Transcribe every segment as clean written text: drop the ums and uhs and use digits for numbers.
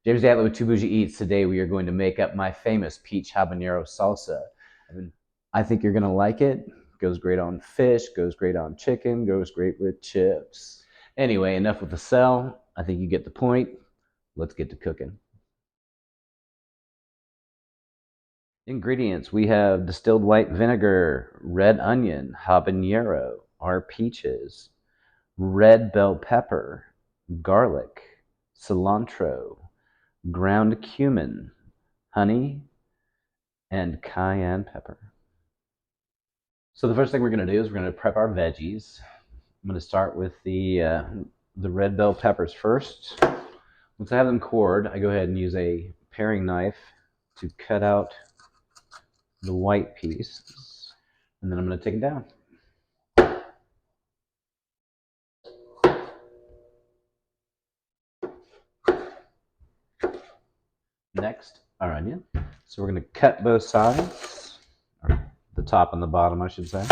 James Adler with Two Boujie Eats. Today we are going to make up my famous peach habanero salsa. I think you're going to like it. Goes great on fish, goes great on chicken, goes great with chips. Anyway, enough with the sell. I think you get the point. Let's get to cooking. Ingredients: we have distilled white vinegar, red onion, habanero, our peaches, red bell pepper, garlic, cilantro, ground cumin, honey, and cayenne pepper. So the first thing we're going to do is we're going to prep our veggies. I'm going to start with the red bell peppers first. Once I have them cored, I go ahead and use a paring knife to cut out the white pieces, and then I'm going to take it down. Next, our onion. So we're going to cut both sides, or the top and the bottom, I should say.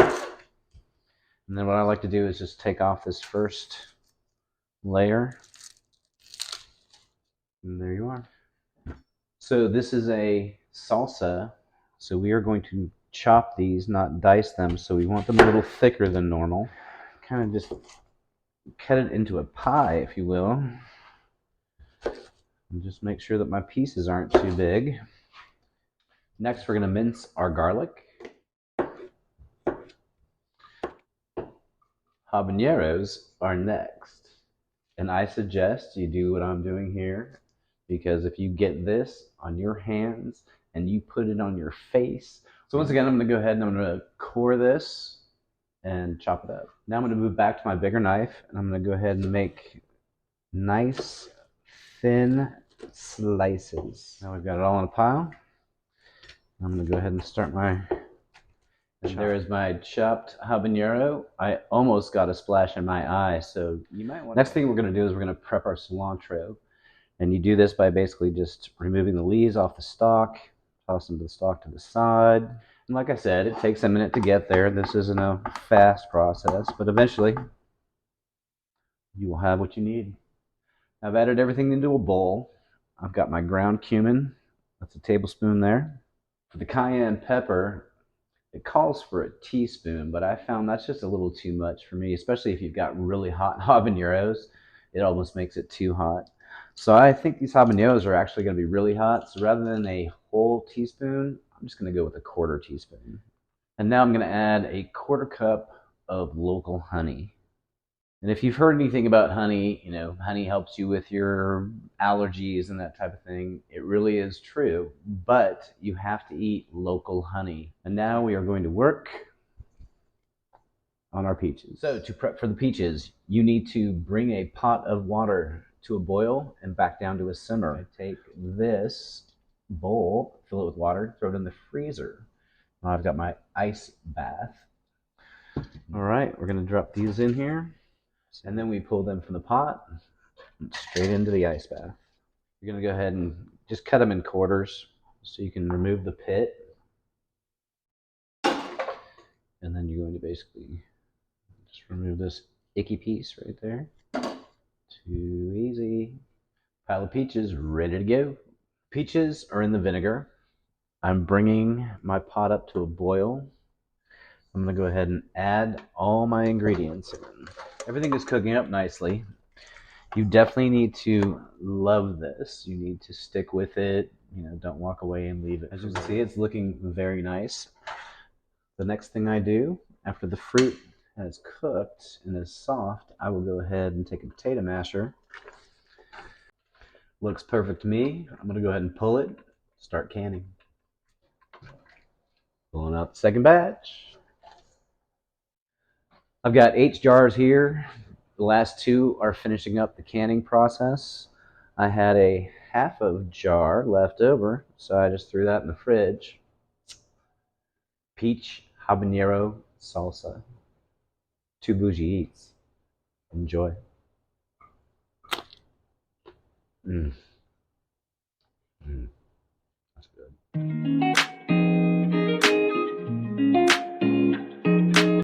And then what I like to do is just take off this first layer. And there you are. So this is a salsa. So we are going to chop these, not dice them. So we want them a little thicker than normal. Kind of just cut it into a pie, if you will. And just make sure that my pieces aren't too big. Next, we're going to mince our garlic. Habaneros are next. And I suggest you do what I'm doing here, because if you get this on your hands and you put it on your face. So once again, I'm going to go ahead and I'm going to core this and chop it up. Now I'm going to move back to my bigger knife and I'm going to go ahead and make nice thin slices. Now we've got it all in a pile. I'm going to go ahead and start my... And there is my chopped habanero. I almost got a splash in my eye, so you might want to... Next thing we're going to do is we're going to prep our cilantro. And you do this by basically just removing the leaves off the stalk, tossing the stalk to the side. And like I said, it takes a minute to get there. This isn't a fast process, but eventually you will have what you need. I've added everything into a bowl. I've got my ground cumin. That's a tablespoon there. For the cayenne pepper, it calls for a teaspoon, but I found that's just a little too much for me, especially if you've got really hot habaneros. It almost makes it too hot. So I think these habaneros are actually going to be really hot. So rather than a whole teaspoon, I'm just going to go with a quarter teaspoon. And now I'm going to add a quarter cup of local honey. And if you've heard anything about honey, you know, honey helps you with your allergies and that type of thing. It really is true, but you have to eat local honey. And now we are going to work on our peaches. So to prep for the peaches, you need to bring a pot of water to a boil and back down to a simmer. I take this bowl, fill it with water, throw it in the freezer. Now I've got my ice bath. All right, we're going to drop these in here. And then we pull them from the pot and straight into the ice bath. You're going to go ahead and just cut them in quarters so you can remove the pit. And then you're going to basically just remove this icky piece right there. Too easy. Pile of peaches ready to go. Peaches are in the vinegar. I'm bringing my pot up to a boil. I'm going to go ahead and add all my ingredients in. Everything is cooking up nicely. You definitely need to love this. You need to stick with it. You know, don't walk away and leave it. As you can see, it's looking very nice. The next thing I do, after the fruit has cooked and is soft, I will go ahead and take a potato masher. Looks perfect to me. I'm going to go ahead and pull it, start canning. Pulling out the second batch. I've got 8 jars here. The last 2 are finishing up the canning process. I had a half of jar left over, so I just threw that in the fridge. Peach habanero salsa. Two Boujie Eats. Enjoy. That's good.